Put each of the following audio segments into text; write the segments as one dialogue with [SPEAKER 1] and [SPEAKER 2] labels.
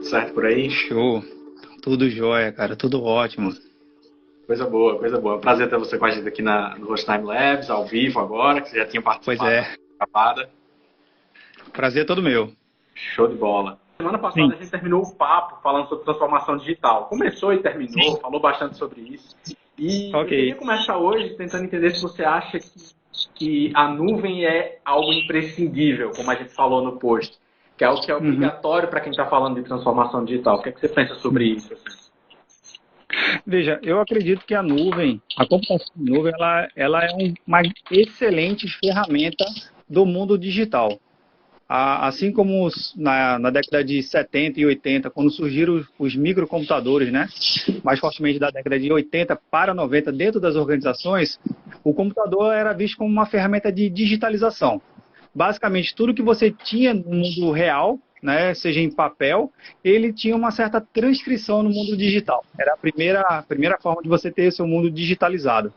[SPEAKER 1] certo por aí?
[SPEAKER 2] Show. Tudo jóia, cara. Tudo ótimo.
[SPEAKER 1] Coisa boa, coisa boa. Prazer ter você com a gente aqui no Host Time Labs, ao vivo agora, que você já tinha
[SPEAKER 2] Pois
[SPEAKER 1] participado da
[SPEAKER 2] é.
[SPEAKER 1] gravada.
[SPEAKER 2] Prazer é todo meu.
[SPEAKER 1] Show de bola. Semana passada
[SPEAKER 2] Sim.
[SPEAKER 1] a gente terminou o papo falando sobre transformação digital. Começou e terminou, falou bastante sobre isso. E eu queria
[SPEAKER 2] Ok.
[SPEAKER 1] começar hoje tentando entender se você acha que a nuvem é algo imprescindível, como a gente falou no post, que é algo que é
[SPEAKER 2] Uhum.
[SPEAKER 1] obrigatório para quem está falando de transformação digital. O que é que você pensa sobre isso? Assim?
[SPEAKER 2] Veja, eu acredito que a computação em nuvem, ela é uma excelente ferramenta do mundo digital. Assim como na década de 70 e 80, quando surgiram os microcomputadores, né, mais fortemente da década de 80 para 90 dentro das organizações, o computador era visto como uma ferramenta de digitalização. Basicamente, tudo que você tinha no mundo real, né, seja em papel, ele tinha uma certa transcrição no mundo digital. Era a primeira forma de você ter seu mundo digitalizado.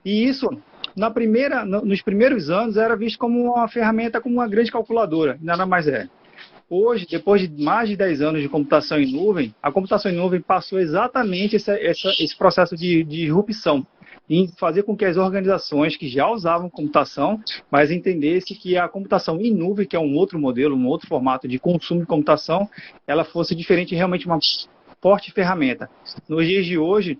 [SPEAKER 2] E isso, nos primeiros anos, era visto como uma ferramenta, como uma grande calculadora, nada mais é. Hoje, depois de mais de 10 anos de computação em nuvem, a computação em nuvem passou exatamente esse processo de disrupção, em fazer com que as organizações que já usavam computação, mas entendessem que a computação em nuvem, que é um outro modelo, um outro formato de consumo de computação, ela fosse diferente, realmente uma forte ferramenta. Nos dias de hoje,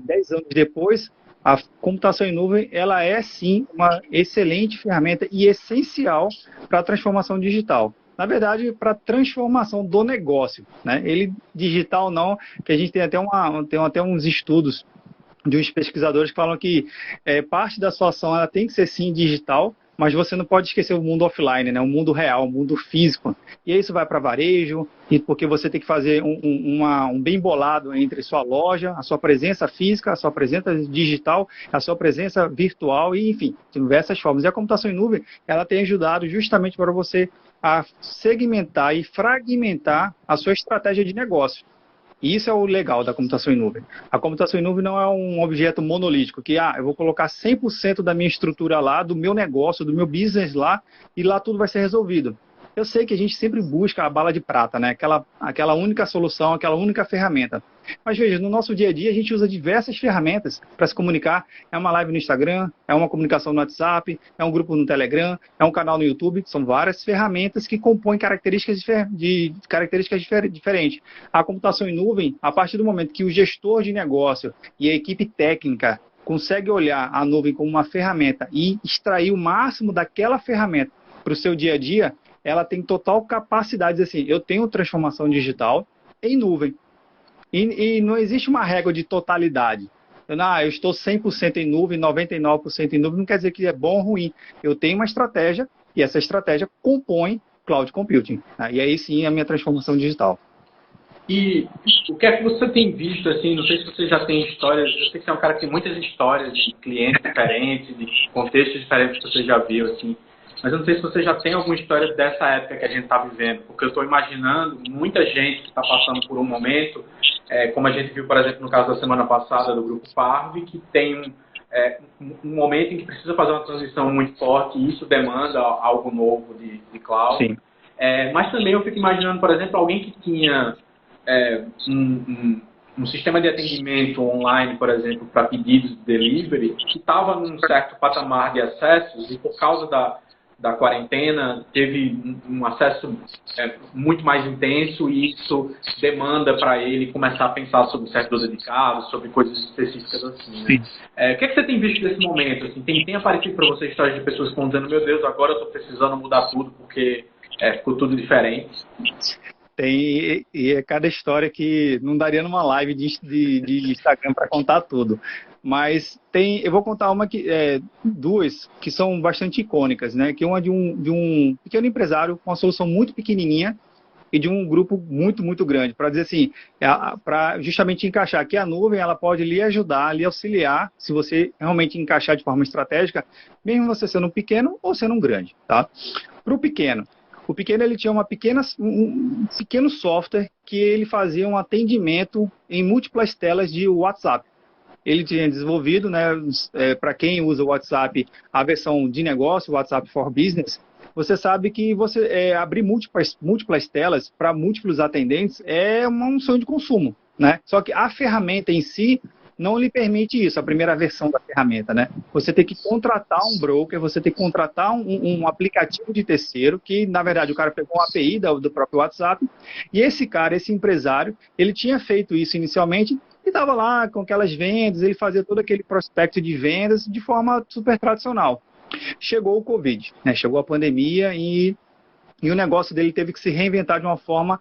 [SPEAKER 2] 10 anos depois, a computação em nuvem, ela é sim uma excelente ferramenta e essencial para a transformação digital. Na verdade, para a transformação do negócio, né? Ele digital não, que a gente tem até uns estudos de uns pesquisadores que falam que parte da sua ação ela tem que ser sim digital, mas você não pode esquecer o mundo offline, né? O mundo real, o mundo físico. E aí isso vai para varejo, e porque você tem que fazer um bem bolado entre sua loja, a sua presença física, a sua presença digital, a sua presença virtual, e enfim, diversas formas. E a computação em nuvem, ela tem ajudado justamente para você a segmentar e fragmentar a sua estratégia de negócio. E isso é o legal da computação em nuvem. A computação em nuvem não é um objeto monolítico, que eu vou colocar 100% da minha estrutura lá, do meu negócio, do meu business lá, e lá tudo vai ser resolvido. Eu sei que a gente sempre busca a bala de prata, né? Aquela única solução, aquela única ferramenta. Mas veja, no nosso dia a dia a gente usa diversas ferramentas para se comunicar. É uma live no Instagram, é uma comunicação no WhatsApp, é um grupo no Telegram, é um canal no YouTube. São várias ferramentas que compõem características diferentes. A computação em nuvem, a partir do momento que o gestor de negócio e a equipe técnica consegue olhar a nuvem como uma ferramenta e extrair o máximo daquela ferramenta para o seu dia a dia, ela tem total capacidade de dizer assim, eu tenho transformação digital em nuvem. E não existe uma regra de totalidade. Eu estou 100% em nuvem, 99% em nuvem, não quer dizer que é bom ou ruim. Eu tenho uma estratégia e essa estratégia compõe cloud computing. E aí sim a minha transformação digital.
[SPEAKER 1] E o que é que você tem visto, assim, não sei se você já tem histórias, eu sei que você é um cara que tem muitas histórias de clientes diferentes, de contextos diferentes que você já viu, assim, mas eu não sei se você já tem alguma história dessa época que a gente está vivendo, porque eu estou imaginando muita gente que está passando por um momento, como a gente viu, por exemplo, no caso da semana passada do Grupo Parve, que tem um momento em que precisa fazer uma transição muito forte e isso demanda algo novo de cloud.
[SPEAKER 2] Sim.
[SPEAKER 1] Mas também eu fico imaginando, por exemplo, alguém que tinha um sistema de atendimento online, por exemplo, para pedidos de delivery, que estava num certo patamar de acessos e por causa da quarentena teve um acesso muito mais intenso e isso demanda para ele começar a pensar sobre servidor dedicado, sobre coisas específicas assim, né? O que você tem visto nesse momento? Assim, tem aparecido para você histórias de pessoas que estão dizendo, meu Deus, agora eu estou precisando mudar tudo porque ficou tudo diferente?
[SPEAKER 2] Tem, e é cada história que não daria numa live de Instagram para contar tudo. Mas eu vou contar duas que são bastante icônicas, né? Que uma de um pequeno empresário com uma solução muito pequenininha e de um grupo muito, muito grande. Para dizer assim, para justamente encaixar que a nuvem ela pode lhe ajudar, lhe auxiliar, se você realmente encaixar de forma estratégica, mesmo você sendo um pequeno ou sendo um grande, tá? Para o pequeno ele tinha um pequeno software que ele fazia um atendimento em múltiplas telas de WhatsApp. Ele tinha desenvolvido, né, para quem usa o WhatsApp, a versão de negócio, o WhatsApp for Business, você sabe que você abrir múltiplas telas para múltiplos atendentes é um sonho de consumo, né? Só que a ferramenta em si não lhe permite isso, a primeira versão da ferramenta, né? Você tem que contratar um broker, você tem que contratar um aplicativo de terceiro, que na verdade o cara pegou uma API do próprio WhatsApp, e esse cara, esse empresário, ele tinha feito isso inicialmente e estava lá com aquelas vendas, ele fazia todo aquele prospecto de vendas de forma super tradicional. Chegou o Covid, né? Chegou a pandemia e o negócio dele teve que se reinventar de uma forma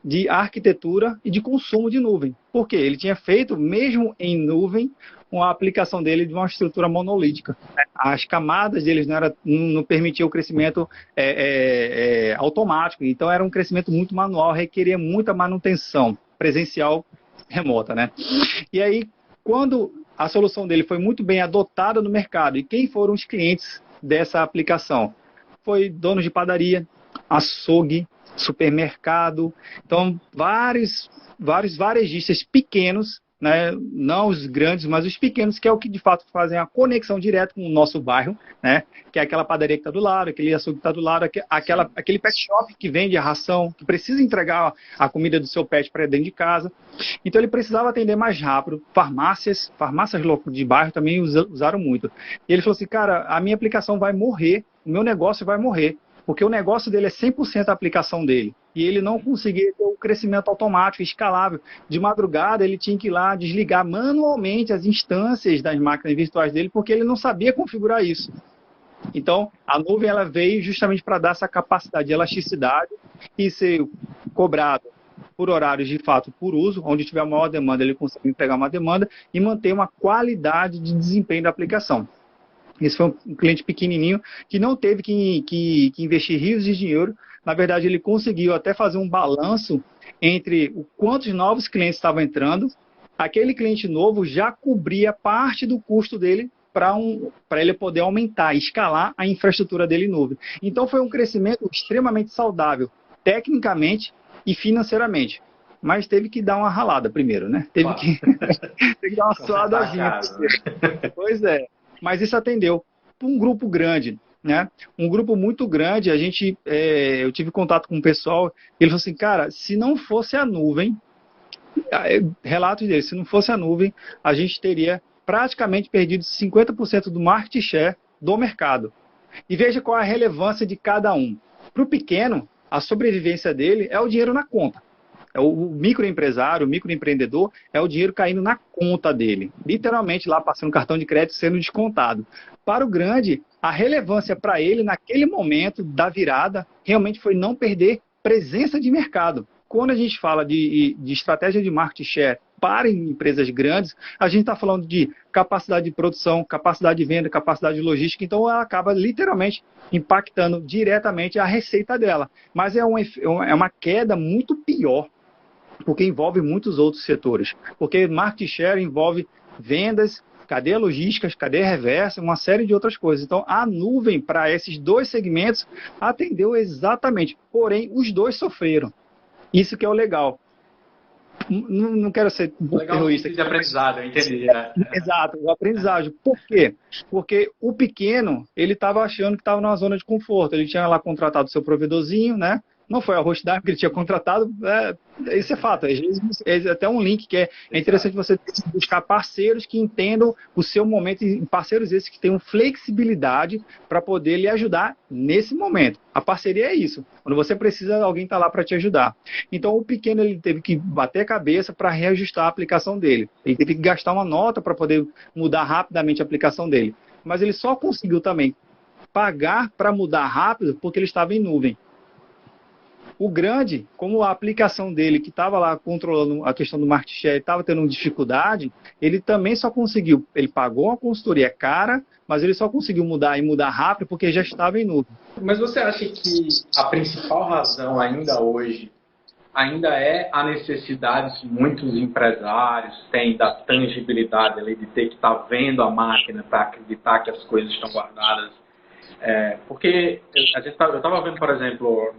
[SPEAKER 2] de arquitetura e de consumo de nuvem. Por quê? Ele tinha feito, mesmo em nuvem, uma aplicação dele de uma estrutura monolítica. As camadas deles não permitiam o crescimento automático, então era um crescimento muito manual, requeria muita manutenção presencial remota, né? E aí, quando a solução dele foi muito bem adotada no mercado, e quem foram os clientes dessa aplicação? Foi donos de padaria, açougue, supermercado, então vários varejistas pequenos, né, não os grandes, mas os pequenos, que é o que de fato fazem a conexão direta com o nosso bairro, né, que é aquela padaria que está do lado, aquele açougue que está do lado, aquele pet shop que vende a ração, que precisa entregar a comida do seu pet para dentro de casa. Então ele precisava atender mais rápido. Farmácias de bairro também usaram muito. E ele falou assim, cara, a minha aplicação vai morrer, o meu negócio vai morrer, porque o negócio dele é 100% a aplicação dele. E ele não conseguia ter o crescimento automático, escalável. De madrugada, ele tinha que ir lá desligar manualmente as instâncias das máquinas virtuais dele, porque ele não sabia configurar isso. Então, a nuvem ela veio justamente para dar essa capacidade de elasticidade e ser cobrado por horários de fato por uso, onde tiver maior demanda, ele consegue entregar uma demanda e manter uma qualidade de desempenho da aplicação. Esse foi um cliente pequenininho que não teve que investir rios de dinheiro. Na verdade, ele conseguiu até fazer um balanço entre o quantos novos clientes estavam entrando. Aquele cliente novo já cobria parte do custo dele para ele poder aumentar, escalar a infraestrutura dele em nuvem. Então, foi um crescimento extremamente saudável, tecnicamente e financeiramente. Mas teve que dar uma ralada primeiro, né? Teve que dar uma suadazinha. Pois é. Mas isso atendeu para um grupo grande, né? Um grupo muito grande, eu tive contato com o pessoal, ele falou assim, cara, se não fosse a nuvem, relatos dele, se não fosse a nuvem, a gente teria praticamente perdido 50% do market share do mercado. E veja qual é a relevância de cada um. Para o pequeno, a sobrevivência dele é o dinheiro na conta. O microempresário, o microempreendedor, é o dinheiro caindo na conta dele. Literalmente lá passando cartão de crédito sendo descontado. Para o grande, a relevância para ele naquele momento da virada realmente foi não perder presença de mercado. Quando a gente fala de estratégia de market share para empresas grandes, a gente está falando de capacidade de produção, capacidade de venda, capacidade de logística, então ela acaba literalmente impactando diretamente a receita dela. Mas é uma queda muito pior, porque envolve muitos outros setores. Porque market share envolve vendas, cadeia logística, cadeia reversa, uma série de outras coisas. Então, a nuvem, para esses dois segmentos, atendeu exatamente. Porém, os dois sofreram. Isso que é o legal. Não quero ser terrorista.
[SPEAKER 1] De aprendizado, eu entendi. Né?
[SPEAKER 2] Exato, o aprendizagem. Por quê? Porque o pequeno, ele estava achando que estava numa zona de conforto. Ele tinha lá contratado o seu provedorzinho, né? Não foi a Hostdime que ele tinha contratado, isso é fato. É até um link que é interessante você buscar parceiros que entendam o seu momento, e parceiros esses que tenham flexibilidade para poder lhe ajudar nesse momento. A parceria é isso. Quando você precisa, alguém está lá para te ajudar. Então, o pequeno ele teve que bater a cabeça para reajustar a aplicação dele. Ele teve que gastar uma nota para poder mudar rapidamente a aplicação dele. Mas ele só conseguiu também pagar para mudar rápido porque ele estava em nuvem. O grande, como a aplicação dele, que estava lá controlando a questão do market share, estava tendo dificuldade, ele também só conseguiu, ele pagou uma consultoria cara, mas ele só conseguiu mudar e mudar rápido porque já estava em nuvem.
[SPEAKER 1] Mas você acha que a principal razão ainda hoje, ainda é a necessidade que muitos empresários têm da tangibilidade ali, de ter que estar vendo a máquina para acreditar que as coisas estão guardadas? Porque eu estava vendo, por exemplo,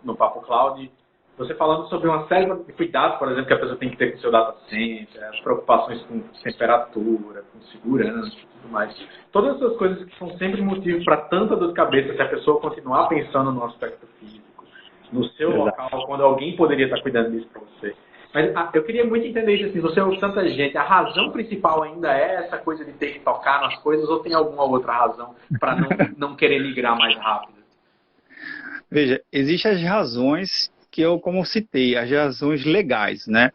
[SPEAKER 1] no Papo Cloud, você falando sobre uma série de cuidados, por exemplo, que a pessoa tem que ter com o seu data center, as preocupações com temperatura, com segurança e tudo mais. Todas essas coisas que são sempre motivo para tanta dor de cabeça se a pessoa continuar pensando no aspecto físico, no seu local, quando alguém poderia estar cuidando disso para você. Mas eu queria muito entender isso, assim, você ouve tanta gente, a razão principal ainda é essa coisa de ter que tocar nas coisas ou tem alguma outra razão para não querer migrar mais rápido?
[SPEAKER 2] Veja, existem as razões que eu, como citei, as razões legais, né?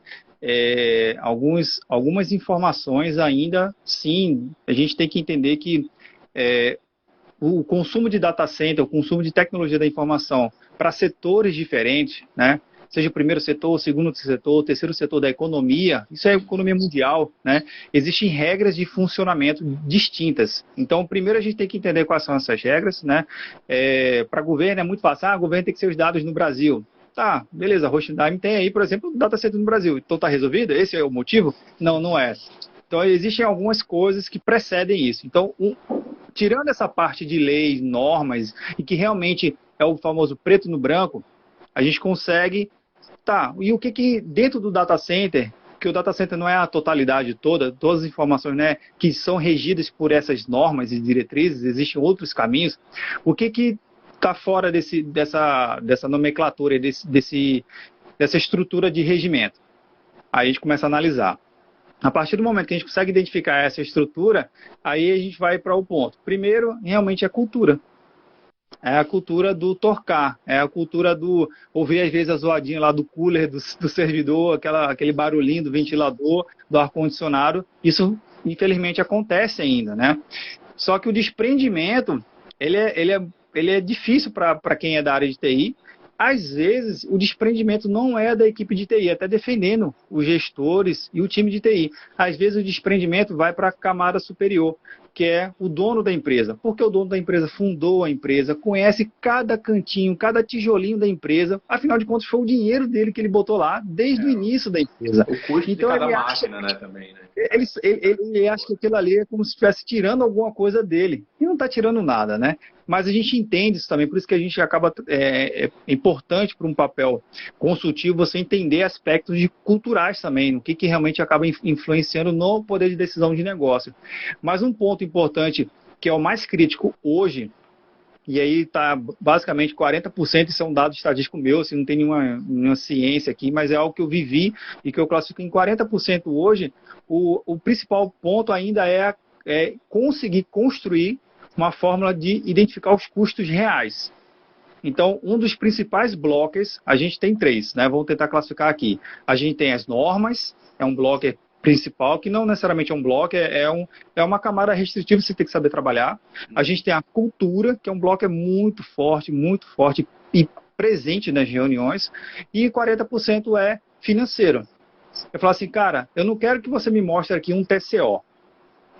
[SPEAKER 2] Algumas informações ainda, sim, a gente tem que entender que o consumo de data center, o consumo de tecnologia da informação para setores diferentes, né? Seja o primeiro setor, o segundo setor, o terceiro setor da economia, isso é economia mundial, né? Existem regras de funcionamento distintas. Então, primeiro a gente tem que entender quais são essas regras, né? Para governo é muito fácil, o governo tem que ser os dados no Brasil. Tá, beleza, a Rochdime tem aí, por exemplo, o data center no Brasil. Então tá resolvido? Esse é o motivo? Não, não é. Então existem algumas coisas que precedem isso. Então, tirando essa parte de leis, normas, e que realmente é o famoso preto no branco, a gente consegue, e o que dentro do data center, que o data center não é a totalidade toda, todas as informações, né, que são regidas por essas normas e diretrizes, existem outros caminhos, o que está fora dessa nomenclatura, dessa estrutura de regimento? Aí a gente começa a analisar. A partir do momento que a gente consegue identificar essa estrutura, aí a gente vai para o ponto. Primeiro, realmente é a cultura. É a cultura do torcar, é a cultura do ouvir às vezes a zoadinha lá do cooler, do servidor, aquele barulhinho do ventilador, do ar-condicionado. Isso, infelizmente, acontece ainda, né? Só que o desprendimento, ele é difícil para quem é da área de TI. Às vezes, o desprendimento não é da equipe de TI, até defendendo os gestores e o time de TI. Às vezes, o desprendimento vai para a camada superior, que é o dono da empresa. Porque o dono da empresa fundou a empresa, conhece cada cantinho, cada tijolinho da empresa. Afinal de contas, foi o dinheiro dele que ele botou lá desde o início da empresa.
[SPEAKER 1] O custo então, de cada máquina, né, também, né?
[SPEAKER 2] Ele acha que aquilo ali é como se estivesse tirando alguma coisa dele. E não está tirando nada, né? Mas a gente entende isso também, por isso que a gente acaba... É importante para um papel consultivo você entender aspectos culturais também, o que realmente acaba influenciando no poder de decisão de negócio. Mas um ponto importante, que é o mais crítico hoje, e aí está basicamente 40%, isso é um dado estatístico meu, assim, não tem nenhuma ciência aqui, mas é algo que eu vivi e que eu classifico em 40% hoje. O principal ponto ainda é conseguir construir uma fórmula de identificar os custos reais. Então, um dos principais blockers, a gente tem 3, né? Vamos tentar classificar aqui. A gente tem as normas, é um blocker principal, que não necessariamente é um blocker, é uma camada restritiva que você tem que saber trabalhar. A gente tem a cultura, que é um blocker muito forte e presente nas reuniões. E 40% é financeiro. Eu falo assim, cara, eu não quero que você me mostre aqui um TCO.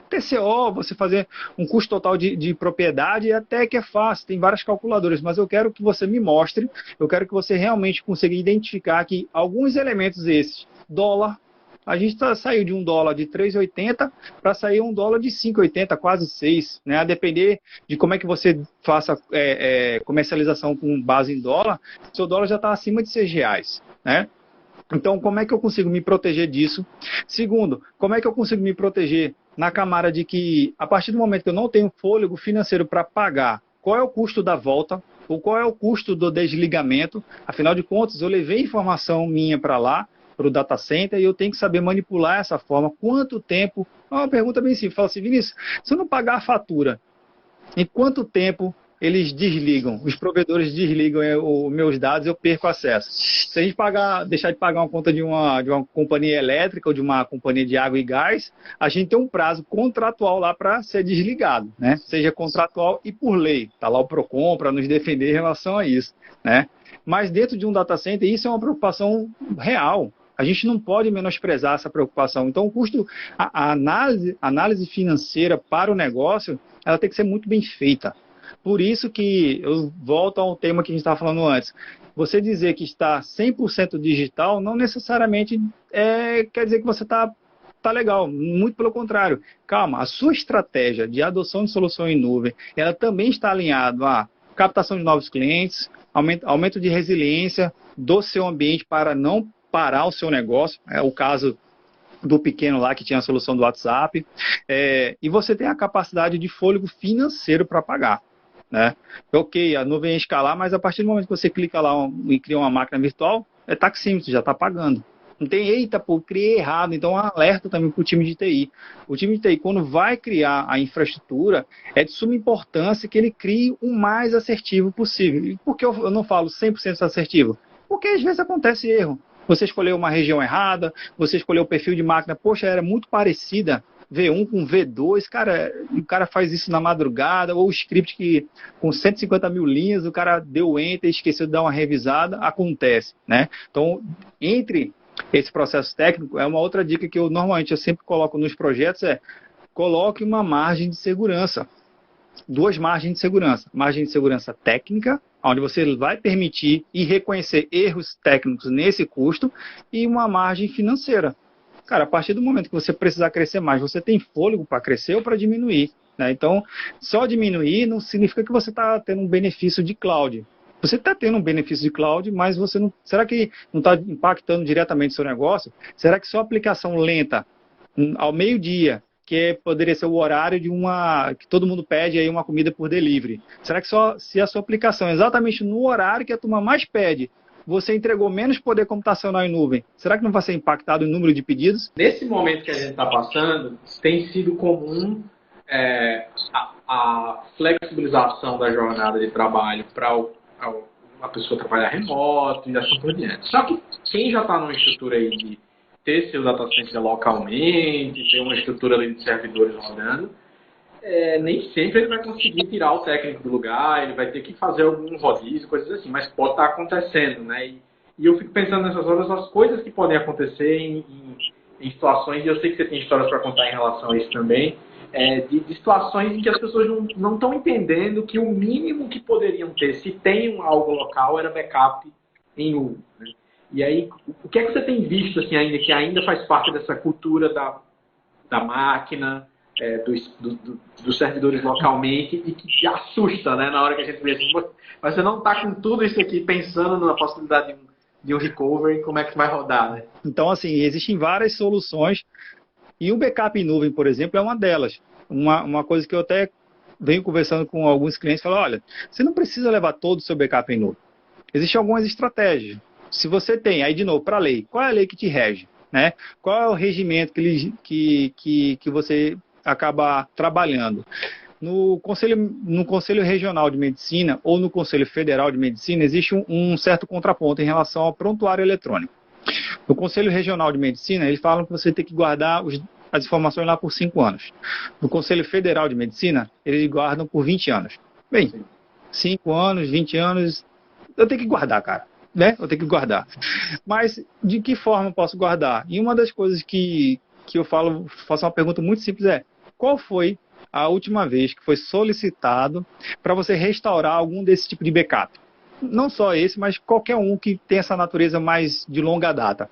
[SPEAKER 2] TCO, você fazer um custo total de propriedade, até que é fácil, tem várias calculadoras, mas eu quero que você me mostre, eu quero que você realmente consiga identificar que alguns elementos esses, dólar, a gente saiu de $1 de 3,80 para sair $1 de 5,80, quase 6, né? A depender de como é que você faça comercialização com base em dólar, seu dólar já está acima de R$6, né? Então, como é que eu consigo me proteger disso? Segundo, como é que eu consigo me proteger na camada de que, a partir do momento que eu não tenho fôlego financeiro para pagar, qual é o custo da volta, ou qual é o custo do desligamento? Afinal de contas, eu levei informação minha para lá, para o data center, e eu tenho que saber manipular essa forma. Quanto tempo? Uma pergunta bem simples. Fala assim, Vinícius, se eu não pagar a fatura, em quanto tempo eles desligam, os provedores desligam os meus dados, eu perco acesso? Se a gente deixar de pagar uma conta de uma companhia elétrica ou de uma companhia de água e gás, a gente tem um prazo contratual lá para ser desligado, né? Seja contratual e por lei. Está lá o PROCON para nos defender em relação a isso, né? Mas dentro de um data center, isso é uma preocupação real. A gente não pode menosprezar essa preocupação. Então, o custo, a análise financeira para o negócio, ela tem que ser muito bem feita. Por isso que eu volto ao tema que a gente estava falando antes. Você dizer que está 100% digital não necessariamente quer dizer que você está legal. Muito pelo contrário. Calma, a sua estratégia de adoção de solução em nuvem, ela também está alinhada à captação de novos clientes, aumento de resiliência do seu ambiente para não parar o seu negócio. É o caso do pequeno lá que tinha a solução do WhatsApp. E você tem a capacidade de fôlego financeiro para pagar. Né? Ok, a nuvem é escalar, mas a partir do momento que você clica lá e cria uma máquina virtual, é taxímetro, já está pagando. Não tem, eita, pô, criei errado. Então, um alerta também para o time de TI. O time de TI, quando vai criar a infraestrutura, é de suma importância que ele crie o mais assertivo possível. E por que eu não falo 100% assertivo? Porque às vezes acontece erro. Você escolheu uma região errada, você escolheu o perfil de máquina, poxa, era muito parecida V1 com V2, cara, o cara faz isso na madrugada, ou o script que com 150 mil linhas, o cara deu enter e esqueceu de dar uma revisada, acontece, né? Então, entre esse processo técnico, é uma outra dica que eu sempre coloco nos projetos, coloque uma margem de segurança. 2 margens de segurança. Margem de segurança técnica, onde você vai permitir e reconhecer erros técnicos nesse custo, e uma margem financeira. Cara, a partir do momento que você precisar crescer mais, você tem fôlego para crescer ou para diminuir. Né? Então, só diminuir não significa que você está tendo um benefício de cloud. Você está tendo um benefício de cloud, mas você não. Será que não está impactando diretamente o seu negócio? Será que sua aplicação lenta, ao meio-dia, poderia ser o horário de que todo mundo pede aí uma comida por delivery? Será que se a sua aplicação, exatamente no horário que a turma mais pede, você entregou menos poder computacional em nuvem, será que não vai ser impactado o número de pedidos?
[SPEAKER 1] Nesse momento que a gente está passando, tem sido comum a flexibilização da jornada de trabalho para a pessoa trabalhar remoto e assim por diante. Só que quem já está numa estrutura aí de ter seu data center localmente, ter uma estrutura ali de servidores rodando, nem sempre ele vai conseguir tirar o técnico do lugar, ele vai ter que fazer algum rodízio, coisas assim, mas pode estar acontecendo, né? E eu fico pensando nessas horas, as coisas que podem acontecer em situações, e eu sei que você tem histórias para contar em relação a isso também, de situações em que as pessoas não estão entendendo que o mínimo que poderiam ter, se tem algo local, era backup em nuvem, né? E aí, o que é que você tem visto assim, ainda que ainda faz parte dessa cultura da máquina, dos servidores localmente, e que te assusta, né, na hora que a gente vê assim, mas você não está com tudo isso aqui pensando na possibilidade de um recovery, como é que vai rodar, né?
[SPEAKER 2] Então, assim, existem várias soluções, e o backup em nuvem, por exemplo, é uma delas. Uma coisa que eu até venho conversando com alguns clientes, falo, olha, você não precisa levar todo o seu backup em nuvem. Existem algumas estratégias. Se você tem, aí de novo, para a lei, qual é a lei que te rege? Né? Qual é o regimento que você acaba trabalhando? No Conselho Regional de Medicina ou no Conselho Federal de Medicina existe um certo contraponto em relação ao prontuário eletrônico. No Conselho Regional de Medicina, eles falam que você tem que guardar as informações lá por 5 anos. No Conselho Federal de Medicina, eles guardam por 20 anos. Bem, 5 anos, 20 anos, eu tenho que guardar, cara. Né? Eu tenho que guardar. Mas de que forma eu posso guardar? E uma das coisas que eu faço uma pergunta muito simples qual foi a última vez que foi solicitado para você restaurar algum desse tipo de backup? Não só esse, mas qualquer um que tem essa natureza mais de longa data.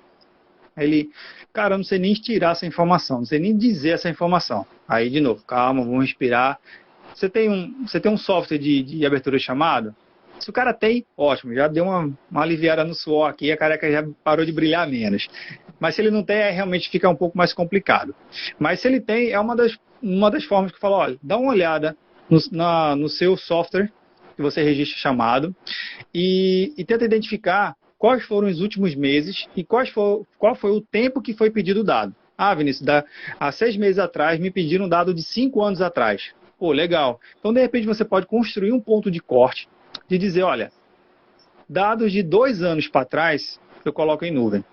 [SPEAKER 2] Cara, eu não sei nem tirar essa informação, não sei nem dizer essa informação. Aí, de novo, calma, vamos respirar. Você tem um software de abertura de chamado? Se o cara tem, ótimo, já deu uma aliviada no suor aqui, a careca já parou de brilhar menos. Mas se ele não tem, realmente fica um pouco mais complicado. Mas se ele tem, é uma das formas que eu falo, olha, dá uma olhada no seu software que você registra chamado e tenta identificar quais foram os últimos meses e qual foi o tempo que foi pedido o dado. Ah, Vinícius, há 6 meses atrás me pediram um dado de 5 anos atrás. Pô, legal. Então, de repente, você pode construir um ponto de corte de dizer, olha, dados de 2 anos para trás, eu coloco em nuvem.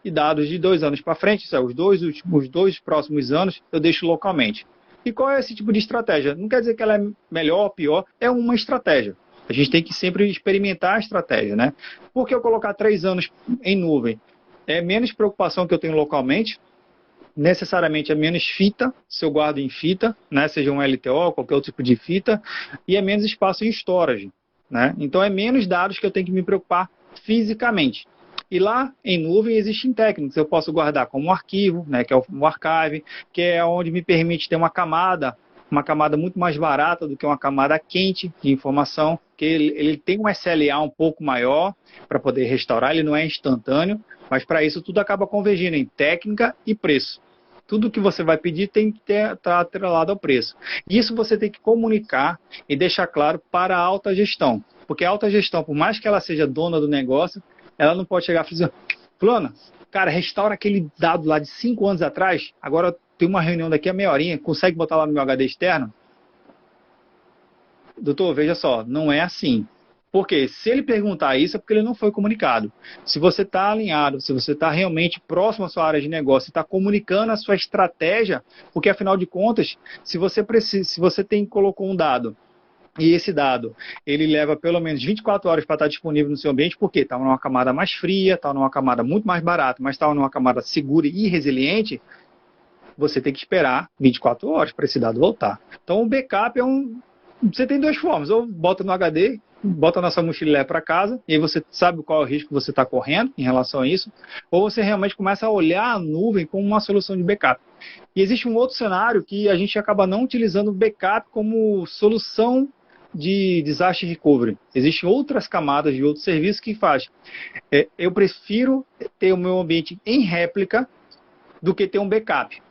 [SPEAKER 2] E dados de 2 anos para frente, os 2 próximos anos, eu deixo localmente. E qual é esse tipo de estratégia? Não quer dizer que ela é melhor ou pior, é uma estratégia. A gente tem que sempre experimentar a estratégia, né? Porque eu colocar 3 anos em nuvem é menos preocupação que eu tenho localmente, necessariamente é menos fita, se eu guardo em fita, né? Seja um LTO, qualquer outro tipo de fita, e é menos espaço em storage. Né? Então, é menos dados que eu tenho que me preocupar fisicamente. E lá, em nuvem, existem técnicas. Eu posso guardar como um arquivo, né, que é o archive, que é onde me permite ter uma camada uma camada muito mais barata do que uma camada quente de informação, que ele tem um SLA um pouco maior para poder restaurar, ele não é instantâneo, mas para isso tudo acaba convergindo em técnica e preço. Tudo que você vai pedir tem que estar atrelado ao preço. Isso você tem que comunicar e deixar claro para a alta gestão. Porque a alta gestão, por mais que ela seja dona do negócio, ela não pode chegar e dizer, fulana, cara, restaura aquele dado lá de 5 anos atrás, agora tem uma reunião daqui a meia horinha, consegue botar lá no meu HD externo? Doutor, veja só, não é assim. Porque se ele perguntar isso, é porque ele não foi comunicado. Se você está alinhado, se você está realmente próximo à sua área de negócio, está comunicando a sua estratégia, porque afinal de contas, se você colocou um dado, e esse dado, ele leva pelo menos 24 horas para estar disponível no seu ambiente, porque está numa camada mais fria, está numa camada muito mais barata, mas está numa camada segura e resiliente, você tem que esperar 24 horas para esse dado voltar. Então o backup você tem duas formas, ou bota no HD, bota na sua mochila e leva para casa, e aí você sabe qual é o risco que você está correndo em relação a isso, ou você realmente começa a olhar a nuvem como uma solução de backup. E existe um outro cenário que a gente acaba não utilizando o backup como solução de disaster recovery. Existem outras camadas de outros serviços que faz. Eu prefiro ter o meu ambiente em réplica do que ter um backup.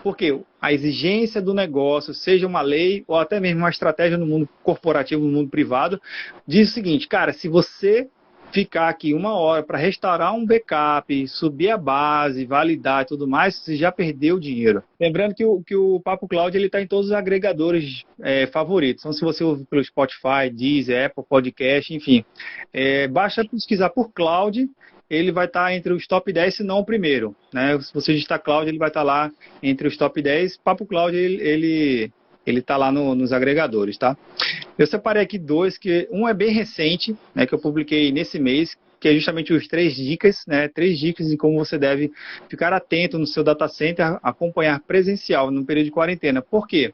[SPEAKER 2] Porque a exigência do negócio, seja uma lei ou até mesmo uma estratégia no mundo corporativo, no mundo privado, diz o seguinte, cara, se você ficar aqui 1 hora para restaurar um backup, subir a base, validar e tudo mais, você já perdeu dinheiro. Lembrando que o Papo Cloud está em todos os agregadores favoritos. Então, se você ouve pelo Spotify, Deezer, Apple Podcast, enfim, basta pesquisar por Cloud, ele vai estar entre os top 10, se não o primeiro. Né? Se você digitar Cloud, ele vai estar lá entre os top 10. Papo Cloud, ele está lá nos agregadores, tá? Eu separei aqui 2, que um é bem recente, né, que eu publiquei nesse mês, que é justamente os 3 dicas, né, 3 dicas de como você deve ficar atento no seu data center, acompanhar presencial no período de quarentena. Por quê?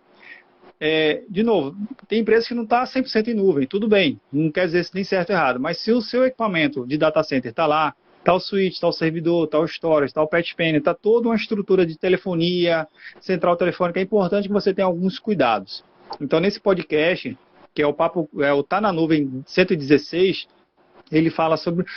[SPEAKER 2] De novo, tem empresas que não estão 100% em nuvem, tudo bem, não quer dizer se nem certo ou errado, mas se o seu equipamento de data center está lá, está o switch, está o servidor, está o storage, está o patch panel, está toda uma estrutura de telefonia, central telefônica, é importante que você tenha alguns cuidados. Então, nesse podcast, que é o Tá na Nuvem 116, ele fala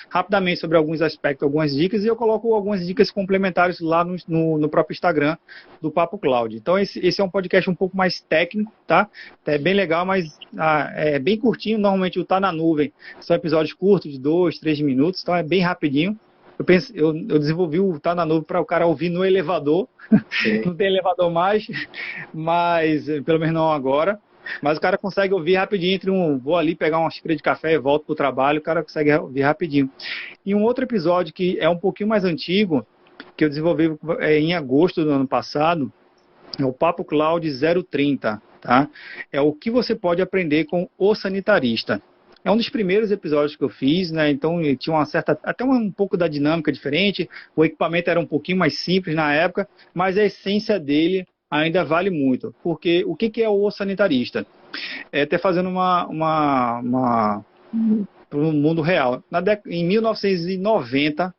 [SPEAKER 2] rapidamente sobre alguns aspectos, algumas dicas, e eu coloco algumas dicas complementares lá no próprio Instagram do Papo Cloud. Então, esse é um podcast um pouco mais técnico, tá? É bem legal, mas é bem curtinho. Normalmente o Tá na Nuvem são episódios curtos, de 2, 3 minutos, então é bem rapidinho. Eu desenvolvi o Tá na Nuvem para o cara ouvir no elevador. Não tem elevador mais, mas pelo menos não agora. Mas o cara consegue ouvir rapidinho vou ali pegar uma xícara de café e volto para o trabalho, o cara consegue ouvir rapidinho. E um outro episódio que é um pouquinho mais antigo, que eu desenvolvi em agosto do ano passado, é o Papo Cloud 030, tá? É o que você pode aprender com o sanitarista. É um dos primeiros episódios que eu fiz, né? Então tinha até um pouco da dinâmica diferente, o equipamento era um pouquinho mais simples na época, mas a essência dele ainda vale muito, porque o que é o sanitarista? Até fazendo para o mundo real. Em 1990,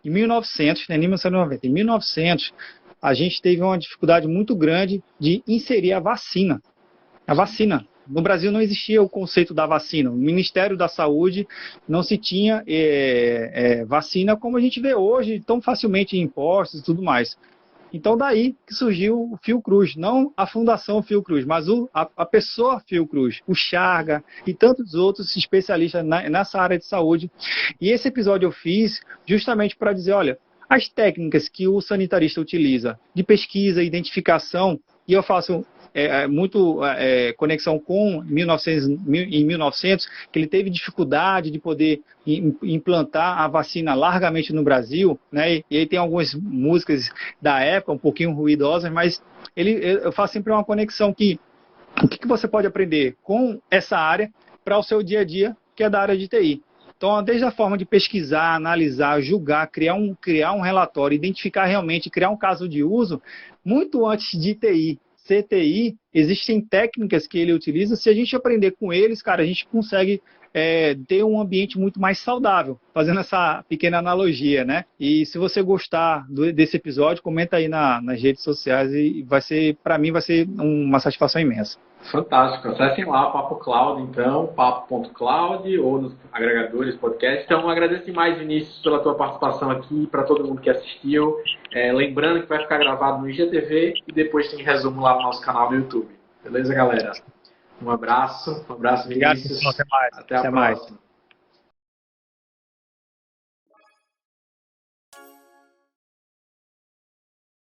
[SPEAKER 2] em 1900, a gente teve uma dificuldade muito grande de inserir a vacina. A vacina. No Brasil não existia o conceito da vacina. No Ministério da Saúde não se tinha vacina como a gente vê hoje, tão facilmente em impostos e tudo mais. Então, daí que surgiu o Fiocruz, não a Fundação Fiocruz, mas a pessoa Fiocruz, o Chaga e tantos outros especialistas nessa área de saúde. E esse episódio eu fiz justamente para dizer, olha, as técnicas que o sanitarista utiliza de pesquisa, identificação, e eu faço conexão com em 1900, que ele teve dificuldade de poder implantar a vacina largamente no Brasil, né? E aí tem algumas músicas da época, um pouquinho ruidosas, mas eu faço sempre uma conexão que o que você pode aprender com essa área para o seu dia a dia, que é da área de TI. Então, desde a forma de pesquisar, analisar, julgar, criar um relatório, identificar realmente, criar um caso de uso, muito antes de TI, CTI, existem técnicas que ele utiliza. Se a gente aprender com eles, cara, a gente consegue ter um ambiente muito mais saudável, fazendo essa pequena analogia, né? E se você gostar desse episódio, comenta aí nas redes sociais e para mim vai ser uma satisfação imensa.
[SPEAKER 1] Fantástico. Acessem lá Papo Cloud, então, papo.cloud ou nos agregadores, podcast. Então, agradeço demais, Vinícius, pela tua participação aqui, para todo mundo que assistiu. Lembrando que vai ficar gravado no IGTV e depois tem resumo lá no nosso canal do YouTube. Beleza, galera? Um abraço,
[SPEAKER 2] Obrigado,
[SPEAKER 1] Vinícius.
[SPEAKER 2] até mais.
[SPEAKER 1] Até a próxima.